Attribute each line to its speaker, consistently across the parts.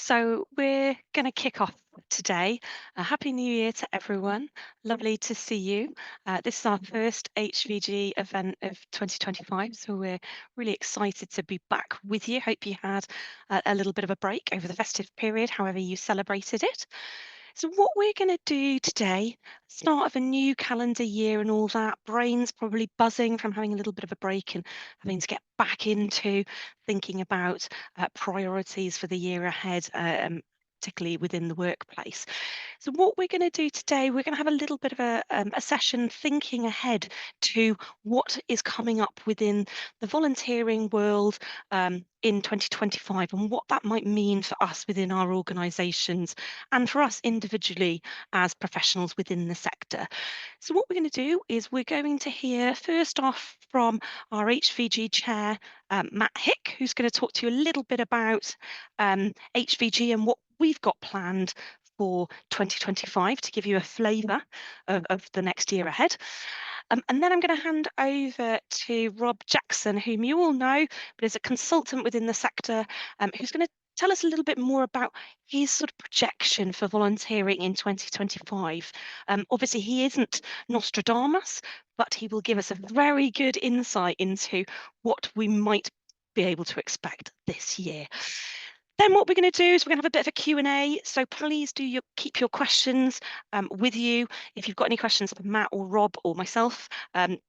Speaker 1: So we're going to kick off today. A Happy New Year to everyone. Lovely to see you. This is our first HVG event of 2025, so we're really excited to be back with you. Hope you had a little bit of a break over the festive period, however you celebrated it. So what we're going to do today, start of a new calendar year and all that, brains probably buzzing from having a little bit of a break and having to get back into thinking about priorities for the year ahead, particularly within the workplace. So what we're going to do today, we're going to have a little bit of a session thinking ahead to what is coming up within the volunteering world in 2025 and what that might mean for us within our organisations and for us individually as professionals within the sector. So what we're going to do is we're going to hear first off from our HVG chair, Matt Hick, who's going to talk to you a little bit about HVG and what we've got planned for 2025 to give you a flavour of the next year ahead. And then I'm going to hand over to Rob Jackson, whom you all know, but is a consultant within the sector, who's going to tell us a little bit more about his sort of projection for volunteering in 2025. Obviously, he isn't Nostradamus, but he will give us a very good insight into what we might be able to expect this year. Then what we're going to do is we're going to have a bit of a Q&A, so please do keep your questions with you. If you've got any questions for Matt or Rob or myself,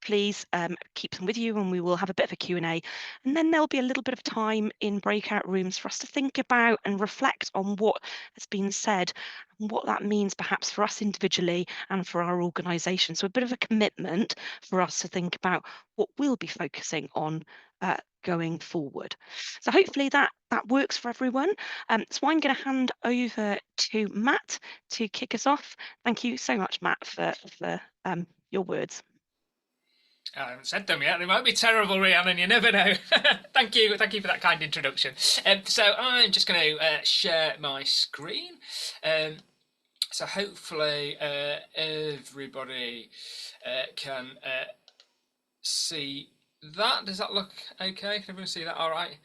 Speaker 1: please keep them with you and we will have a bit of a Q&A. And then there'll be a little bit of time in breakout rooms for us to think about and reflect on what has been said and what that means perhaps for us individually and for our organisation. So a bit of a commitment for us to think about what we'll be focusing on going forward. So hopefully that works for everyone. So I'm going to hand over to Matt to kick us off. Thank you so much, Matt, for your words.
Speaker 2: I haven't said them yet. They might be terrible, Rhiannon. You never know. Thank you for that kind introduction. So I'm just going to share my screen. So hopefully everybody can see that. Does that look okay? Can everyone see that all right?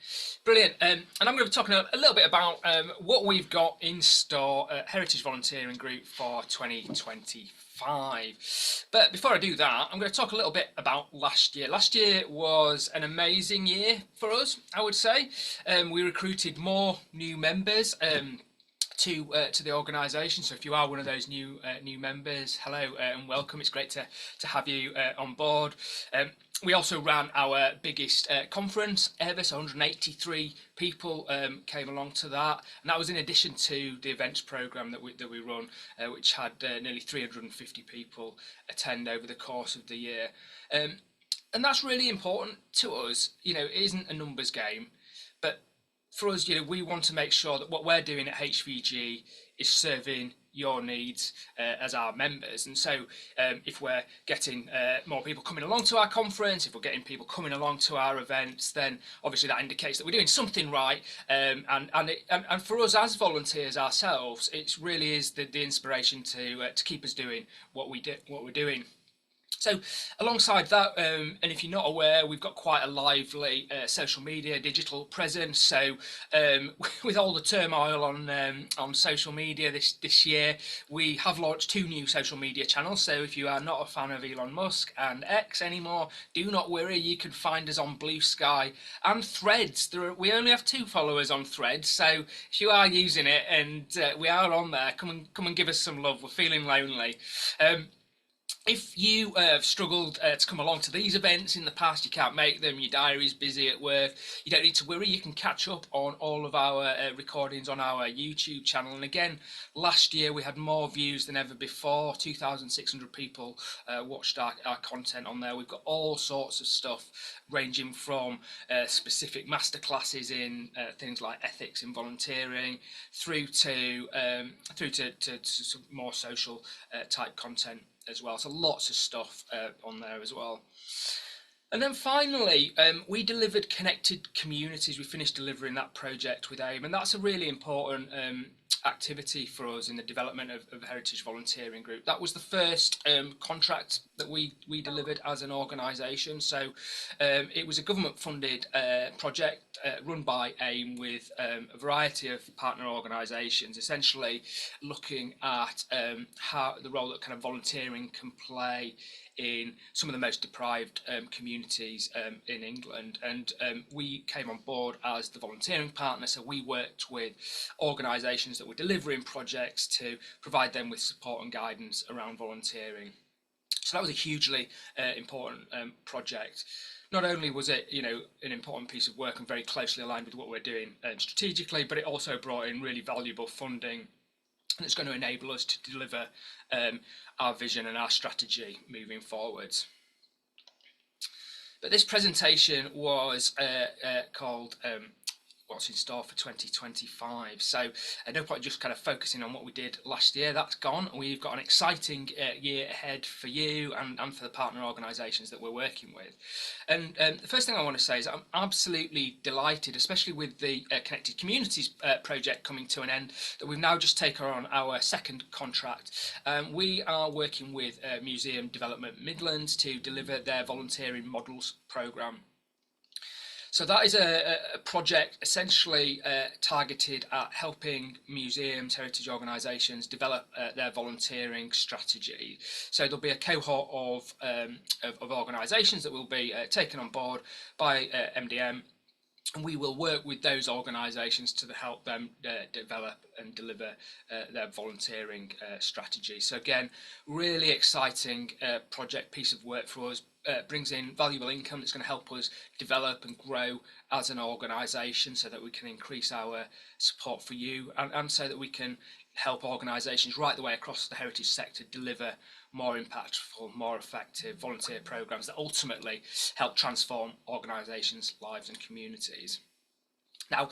Speaker 2: Brilliant. And I'm going to be talking a little bit about what we've got in store at Heritage Volunteering Group for 2025. But before I do that, I'm going to talk a little bit about last year. Last year was an amazing year for us, I would say. We recruited more new members to the organisation. So if you are one of those new members, hello and welcome. It's great to have you on board. We also ran our biggest conference ever, so 183 people came along to that, and that was in addition to the events programme that we run, which had nearly 350 people attend over the course of the year. And that's really important to us. You know, it isn't a numbers game, but for us, you know, we want to make sure that what we're doing at HVG is serving your needs as our members. And so if we're getting more people coming along to our conference, if we're getting people coming along to our events, then obviously that indicates that we're doing something right. And for us as volunteers ourselves, it really is the inspiration to keep us doing what we're doing. So alongside that, and if you're not aware, we've got quite a lively social media, digital presence. So with all the turmoil on social media this year, we have launched 2 new social media channels. So if you are not a fan of Elon Musk and X anymore, do not worry. You can find us on Blue Sky and Threads. We only have 2 followers on Threads. So if you are using it and we are on there, come and give us some love. We're feeling lonely. If you have struggled to come along to these events in the past, you can't make them, your diary's busy at work, you don't need to worry. You can catch up on all of our recordings on our YouTube channel. And again, last year we had more views than ever before. 2,600 people watched our content on there. We've got all sorts of stuff ranging from specific masterclasses in things like ethics in volunteering through to some more social type content as well. So lots of stuff on there as well. And then finally, we delivered connected communities. We finished delivering that project with AIM, and that's a really important activity for us in the development of the Heritage Volunteering Group. That was the first contract that we delivered as an organisation. So it was a government-funded project run by AIM with a variety of partner organisations, essentially looking at how the role that kind of volunteering can play in some of the most deprived communities in England. And we came on board as the volunteering partner, so we worked with organisations that were delivering projects to provide them with support and guidance around volunteering. So that was a hugely important project. Not only was it, an important piece of work and very closely aligned with what we're doing strategically, but it also brought in really valuable funding that's going to enable us to deliver our vision and our strategy moving forwards. But this presentation was called What's in Store for 2025. So no point just kind of focusing on what we did last year. That's gone. We've got an exciting year ahead for you and for the partner organisations that we're working with. And the first thing I want to say is I'm absolutely delighted, especially with the Connected Communities project coming to an end, that we've now just taken on our second contract. We are working with Museum Development Midlands to deliver their volunteering models programme. So that is a project essentially targeted at helping museums, heritage organisations develop their volunteering strategy. So there'll be a cohort of organisations that will be taken on board by MDM, and we will work with those organisations to help them develop and deliver their volunteering strategy. So again, really exciting project piece of work for us. Brings in valuable income that's going to help us develop and grow as an organisation so that we can increase our support for you and so that we can help organisations right the way across the heritage sector deliver more impactful, more effective volunteer programmes that ultimately help transform organisations' lives and communities. Now,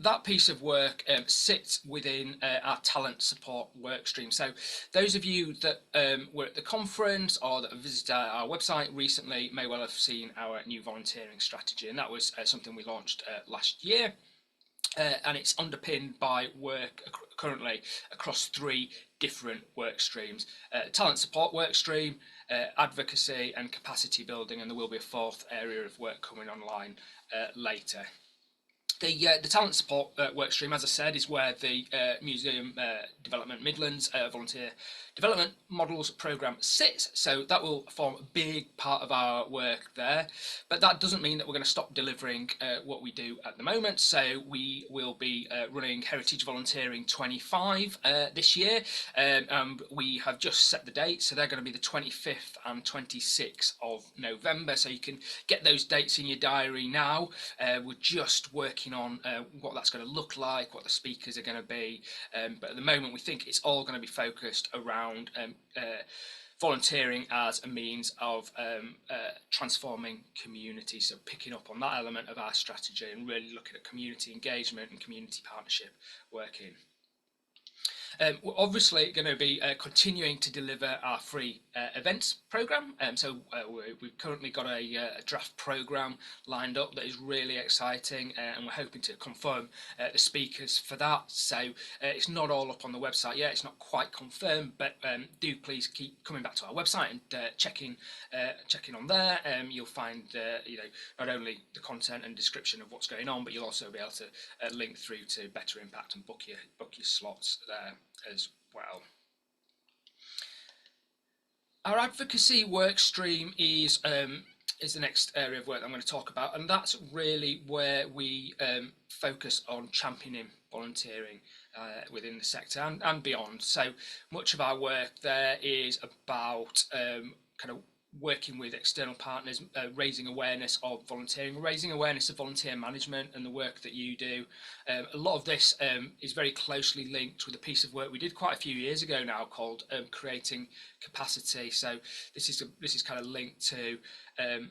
Speaker 2: that piece of work sits within our talent support work stream. So those of you that were at the conference or that have visited our website recently may well have seen our new volunteering strategy, and that was something we launched last year. And it's underpinned by work currently across 3 different work streams: talent support work stream, advocacy and capacity building, and there will be a 4th area of work coming online later. The talent support work stream, as I said, is where the Museum Development Midlands Volunteer Development Models programme sits, so that will form a big part of our work there. But that doesn't mean that we're going to stop delivering what we do at the moment. So we will be running Heritage Volunteering 25 this year. We have just set the date, so they're going to be the 25th and 26th of November, so you can get those dates in your diary now. We're just working on what that's going to look like, what the speakers are going to be, but at the moment we think it's all going to be focused around volunteering as a means of transforming communities, so picking up on that element of our strategy and really looking at community engagement and community partnership working. We're obviously going to be continuing to deliver our free events programme. So we've currently got a draft programme lined up that is really exciting, and we're hoping to confirm the speakers for that. So it's not all up on the website yet, it's not quite confirmed, but do please keep coming back to our website and checking on there. You'll find not only the content and description of what's going on, but you'll also be able to link through to Better Impact and book your slots there as well. Our advocacy work stream is the next area of work I'm going to talk about, and that's really where we focus on championing volunteering within the sector and beyond. So much of our work there is about kind of working with external partners, raising awareness of volunteering, raising awareness of volunteer management and the work that you do. A lot of this is very closely linked with a piece of work we did quite a few years ago now called Creating Capacity. So this is kind of linked to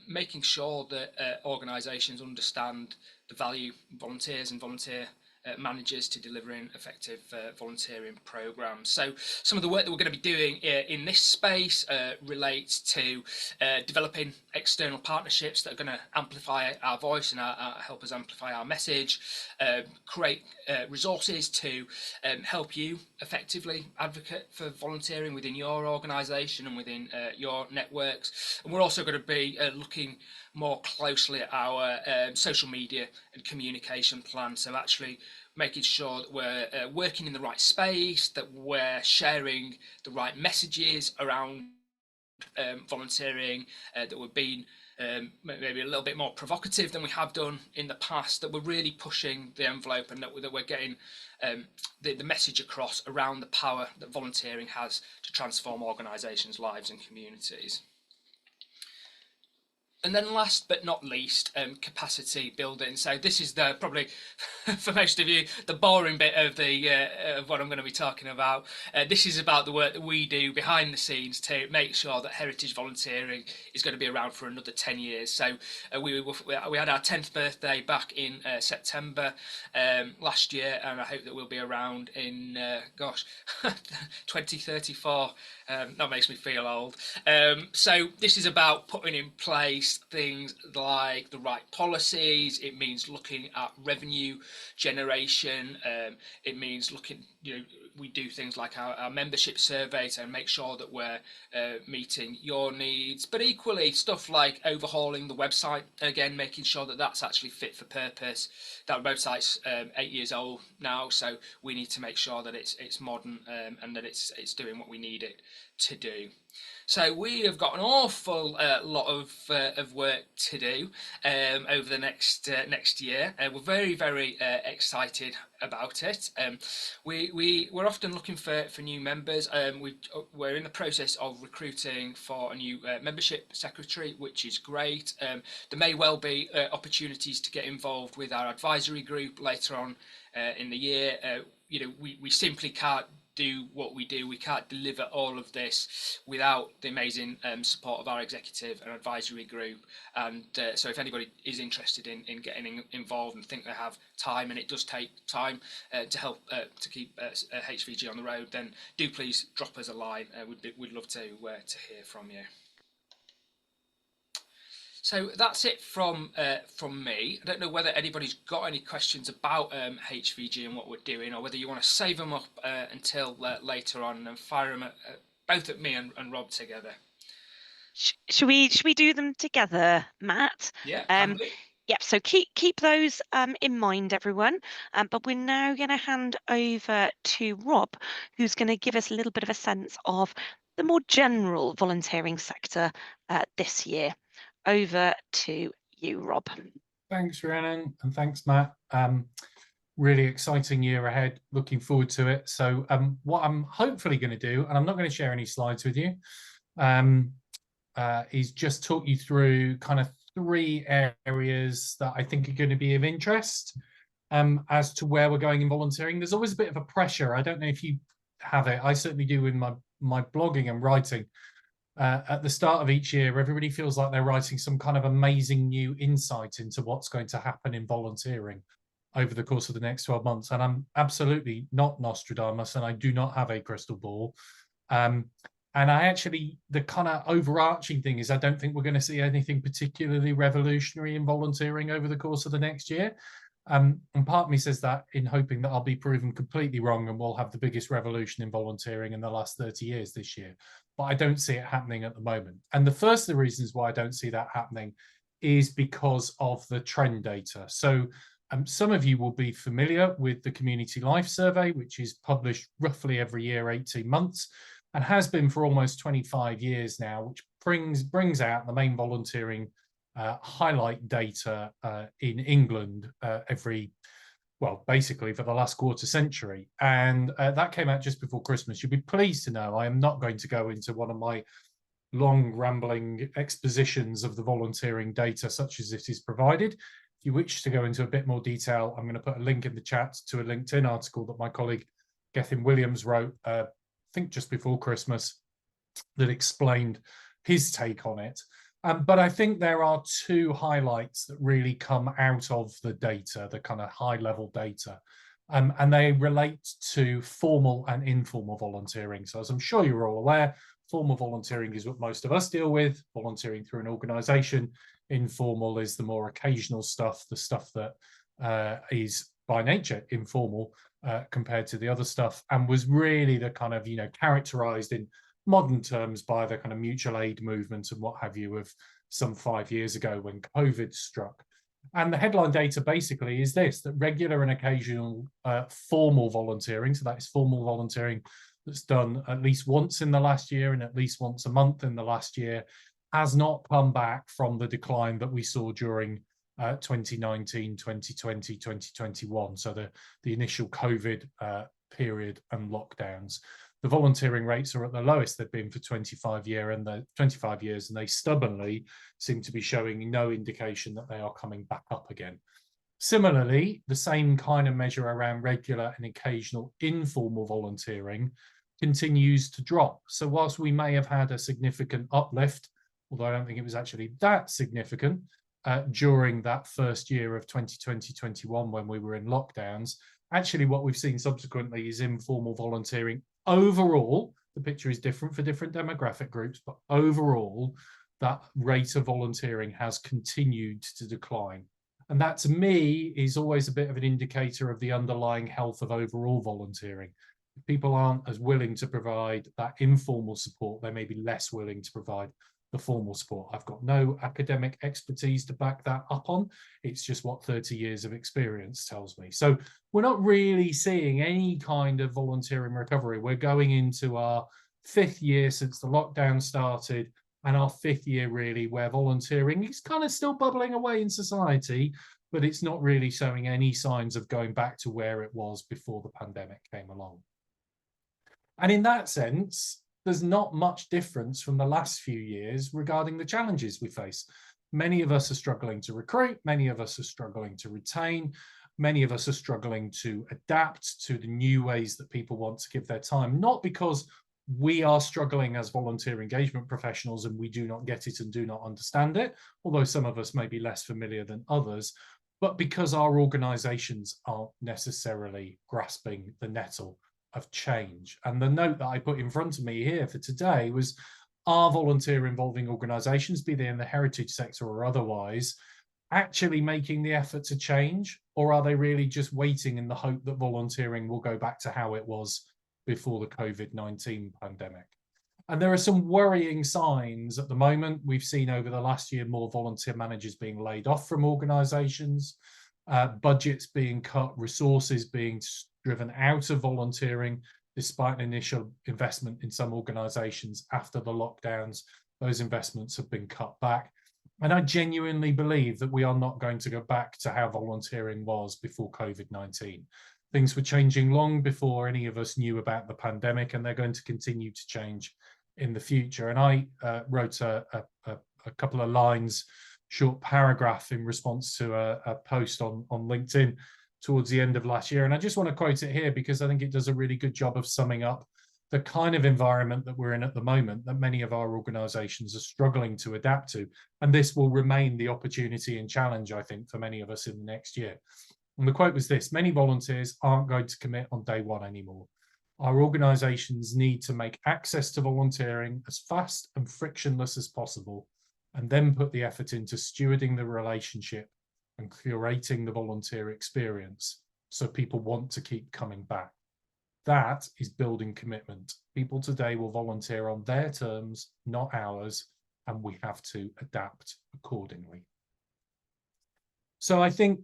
Speaker 2: making sure that organisations understand the value of volunteers and volunteer managers to delivering effective volunteering programs. So some of the work that we're going to be doing in this space relates to developing external partnerships that are going to amplify our voice and help us amplify our message, create resources to help you effectively advocate for volunteering within your organisation and within your networks. And we're also going to be looking more closely at our social media and communication plan, so actually making sure that we're working in the right space, that we're sharing the right messages around volunteering, that we're being maybe a little bit more provocative than we have done in the past, that we're really pushing the envelope, and that we're getting the message across around the power that volunteering has to transform organisations' lives and communities. And then last but not least, capacity building. So this is the probably, for most of you, the boring bit of the of what I'm going to be talking about. This is about the work that we do behind the scenes to make sure that heritage volunteering is going to be around for another 10 years. So we had our 10th birthday back in September last year, and I hope that we'll be around in 2034. That makes me feel old. So this is about putting in place things like the right policies. It means looking at revenue generation. It means looking, we do things like our membership survey to make sure that we're meeting your needs, but equally stuff like overhauling the website, again making sure that that's actually fit for purpose. That website's 8 years old now, so we need to make sure that it's modern and that it's doing what we need it to do. So we have got an awful lot of work to do over the next year. We're very, very excited about it. We're often looking for new members. We're in the process of recruiting for a new membership secretary, which is great. There may well be opportunities to get involved with our advisory group later on in the year. We simply can't do what we do. We can't deliver all of this without the amazing support of our executive and advisory group. And so if anybody is interested in getting involved and think they have time, and it does take time to help to keep HVG on the road, then do please drop us a line. We'd love to hear from you. So that's it from me. I don't know whether anybody's got any questions about HVG and what we're doing, or whether you want to save them up until later on and fire them both at me and Rob together.
Speaker 1: Should we do them together, Matt?
Speaker 2: Yeah, can do.
Speaker 1: Yep, so keep those in mind, everyone. But we're now going to hand over to Rob, who's going to give us a little bit of a sense of the more general volunteering sector this year. Over to you, Rob.
Speaker 3: Thanks, Rhiannon, and thanks, Matt. Really exciting year ahead. Looking forward to it. So what I'm hopefully going to do, and I'm not going to share any slides with you, is just talk you through kind of 3 areas that I think are going to be of interest as to where we're going in volunteering. There's always a bit of a pressure. I don't know if you have it. I certainly do in my blogging and writing. At the start of each year, everybody feels like they're writing some kind of amazing new insight into what's going to happen in volunteering over the course of the next 12 months. And I'm absolutely not Nostradamus, and I do not have a crystal ball. And I actually, the kind of overarching thing is I don't think we're going to see anything particularly revolutionary in volunteering over the course of the next year. And part of me says that in hoping that I'll be proven completely wrong and we'll have the biggest revolution in volunteering in the last 30 years this year. But I don't see it happening at the moment. And the first of the reasons why I don't see that happening is because of the trend data. So some of you will be familiar with the Community Life Survey, which is published roughly every year, 18 months, and has been for almost 25 years now, which brings out the main volunteering highlight data in England basically for the last quarter century. And that came out just before Christmas. You'll be pleased to know I am not going to go into one of my long rambling expositions of the volunteering data such as it is provided. If you wish to go into a bit more detail, I'm going to put a link in the chat to a LinkedIn article that my colleague Gethin Williams wrote, I think just before Christmas, that explained his take on it. But I think there are 2 highlights that really come out of the data, the kind of high-level data. And they relate to formal and informal volunteering. So as I'm sure you're all aware, formal volunteering is what most of us deal with, volunteering through an organisation. Informal is the more occasional stuff, the stuff that is by nature informal compared to the other stuff, and was really the kind of, characterised in modern terms by the kind of mutual aid movement and what have you of some 5 years ago when COVID struck. And the headline data basically is this, that regular and occasional formal volunteering, so that is formal volunteering that's done at least once in the last year and at least once a month in the last year, has not come back from the decline that we saw during 2019, 2020, 2021. So the initial COVID period and lockdowns. The volunteering rates are at the lowest they've been for 25 years, and they stubbornly seem to be showing no indication that they are coming back up again. Similarly, the same kind of measure around regular and occasional informal volunteering continues to drop. So whilst we may have had a significant uplift, although I don't think it was actually that significant during that first year of 2020-21 when we were in lockdowns, actually what we've seen subsequently is informal volunteering. Overall, the picture is different for different demographic groups, but overall, that rate of volunteering has continued to decline. And that, to me, is always a bit of an indicator of the underlying health of overall volunteering. If people aren't as willing to provide that informal support, they may be less willing to provide the formal support. I've got no academic expertise to back that up on. It's just what 30 years of experience tells me. So we're not really seeing any kind of volunteering recovery. We're going into our 5th year since the lockdown started, and our 5th year really where volunteering is kind of still bubbling away in society, but it's not really showing any signs of going back to where it was before the pandemic came along. And in that sense, there's not much difference from the last few years regarding the challenges we face. Many of us are struggling to recruit, many of us are struggling to retain, many of us are struggling to adapt to the new ways that people want to give their time, not because we are struggling as volunteer engagement professionals and we do not get it and do not understand it, although some of us may be less familiar than others, but because our organisations aren't necessarily grasping the nettle of change. And the note that I put in front of me here for today was, are volunteer involving organisations, be they in the heritage sector or otherwise, actually making the effort to change, or are they really just waiting in the hope that volunteering will go back to how it was before the COVID-19 pandemic? And there are some worrying signs at the moment. We've seen over the last year more volunteer managers being laid off from organisations, budgets being cut, resources being driven out of volunteering, despite an initial investment in some organisations after the lockdowns. Those investments have been cut back. And I genuinely believe that we are not going to go back to how volunteering was before COVID-19. Things were changing long before any of us knew about the pandemic, and they're going to continue to change in the future. And I wrote a couple of lines, short paragraph in response to a post on LinkedIn towards the end of last year. And I just want to quote it here because I think it does a really good job of summing up the kind of environment that we're in at the moment that many of our organisations are struggling to adapt to. And this will remain the opportunity and challenge, I think, for many of us in the next year. And the quote was this: many volunteers aren't going to commit on day one anymore. Our organisations need to make access to volunteering as fast and frictionless as possible, and then put the effort into stewarding the relationship and curating the volunteer experience so people want to keep coming back. That is building commitment. People today will volunteer on their terms, not ours, and we have to adapt accordingly. So I think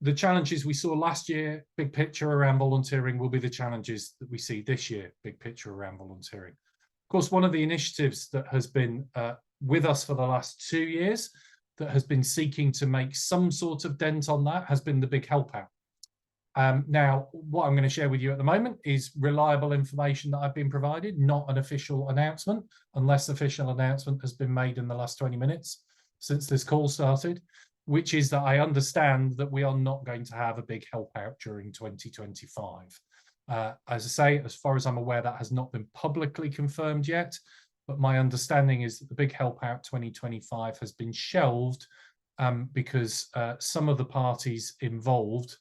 Speaker 3: the challenges we saw last year, big picture around volunteering, will be the challenges that we see this year, big picture around volunteering. Of course, one of the initiatives that has been with us for the last 2 years, that has been seeking to make some sort of dent on that, has been the Big Help Out. Now, what I'm going to share with you at the moment is reliable information that I've been provided, not an official announcement, unless official announcement has been made in the last 20 minutes since this call started, which is that I understand that we are not going to have a Big Help Out during 2025. As I say, as far as I'm aware, that has not been publicly confirmed yet, but my understanding is that the Big Help Out 2025 has been shelved because some of the parties involved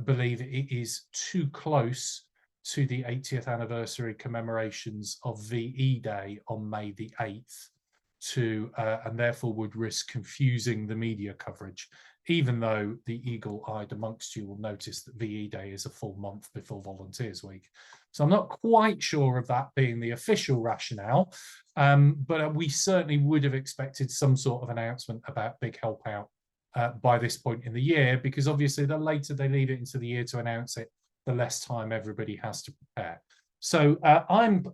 Speaker 3: believe it is too close to the 80th anniversary commemorations of VE Day on May the 8th and therefore would risk confusing the media coverage, even though the eagle-eyed amongst you will notice that VE Day is a full month before Volunteers Week. So I'm not quite sure of that being the official rationale, but we certainly would have expected some sort of announcement about Big Help Out by this point in the year, because obviously the later they leave it into the year to announce it, the less time everybody has to prepare. So I'm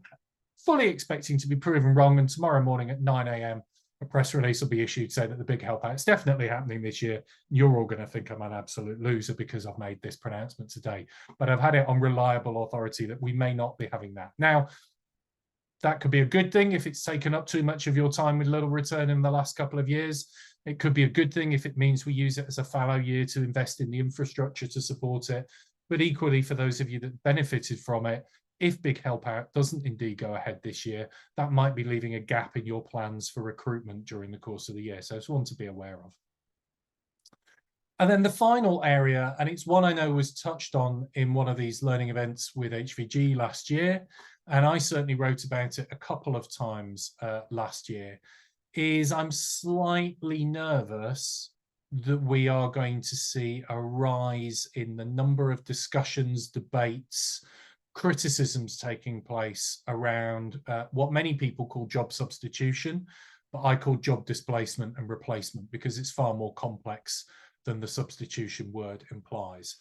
Speaker 3: fully expecting to be proven wrong, and tomorrow morning at 9 a.m. a press release will be issued saying that the Big Help Out is definitely happening this year. You're all going to think I'm an absolute loser because I've made this pronouncement today, but I've had it on reliable authority that we may not be having that. Now, that could be a good thing if it's taken up too much of your time with little return in the last couple of years. It could be a good thing if it means we use it as a fallow year to invest in the infrastructure to support it. But equally, for those of you that benefited from it, if Big Help Out doesn't indeed go ahead this year, that might be leaving a gap in your plans for recruitment during the course of the year. So it's one to be aware of. And then the final area, and it's one I know was touched on in one of these learning events with HVG last year, and I certainly wrote about it a couple of times last year, is I'm slightly nervous that we are going to see a rise in the number of discussions, debates, criticisms taking place around what many people call job substitution, but I call job displacement and replacement because it's far more complex than the substitution word implies.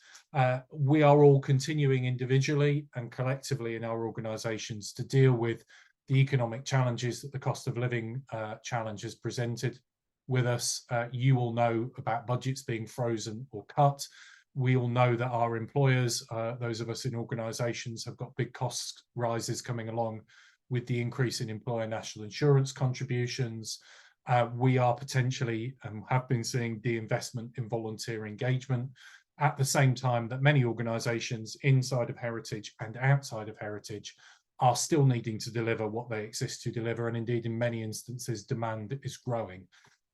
Speaker 3: We are all continuing individually and collectively in our organisations to deal with the economic challenges that the cost of living challenge has presented with us. You all know about budgets being frozen or cut. We all know that our employers, those of us in organisations, have got big cost rises coming along with the increase in employer national insurance contributions. We are potentially and have been seeing de-investment in volunteer engagement at the same time that many organisations inside of Heritage and outside of Heritage are still needing to deliver what they exist to deliver, and indeed in many instances demand is growing.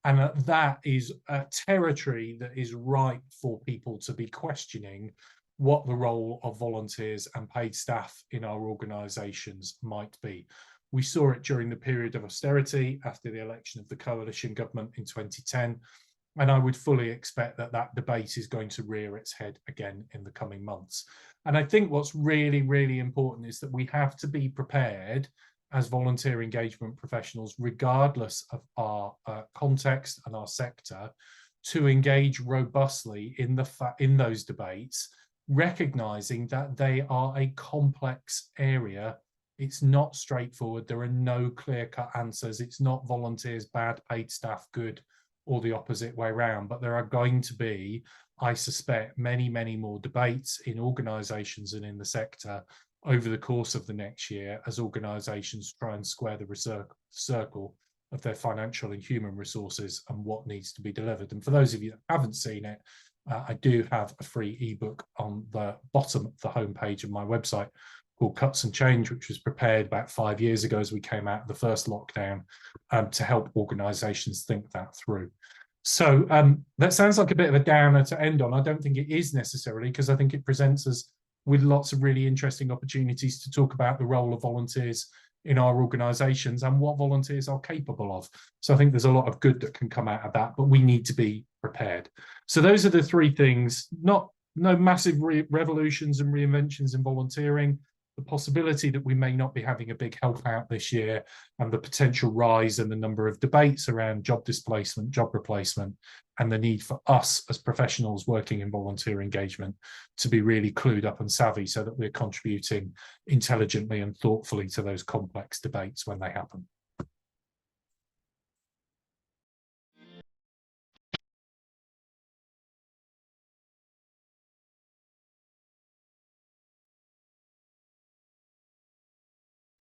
Speaker 3: And that is a territory that is ripe for people to be questioning what the role of volunteers and paid staff in our organisations might be. We saw it during the period of austerity after the election of the coalition government in 2010, and I would fully expect that that debate is going to rear its head again in the coming months. And I think what's really, really important is that we have to be prepared as volunteer engagement professionals, regardless of our context and our sector, to engage robustly in those debates, recognising that they are a complex area. It's not straightforward. There are no clear-cut answers. It's not volunteers bad, paid staff good, or the opposite way around. But there are going to be, I suspect, many, many more debates in organisations and in the sector over the course of the next year as organisations try and square the circle of their financial and human resources and what needs to be delivered. And for those of you that haven't seen it, I do have a free ebook on the bottom of the homepage of my website called Cuts and Change, which was prepared about 5 years ago as we came out of the first lockdown to help organisations think that through. So that sounds like a bit of a downer to end on. I don't think it is necessarily, because I think it presents us with lots of really interesting opportunities to talk about the role of volunteers in our organisations and what volunteers are capable of. So I think there's a lot of good that can come out of that, but we need to be prepared. So those are the three things, no massive revolutions and reinventions in volunteering, the possibility that we may not be having a big help out this year, and the potential rise in the number of debates around job displacement, job replacement, and the need for us as professionals working in volunteer engagement to be really clued up and savvy so that we're contributing intelligently and thoughtfully to those complex debates when they happen.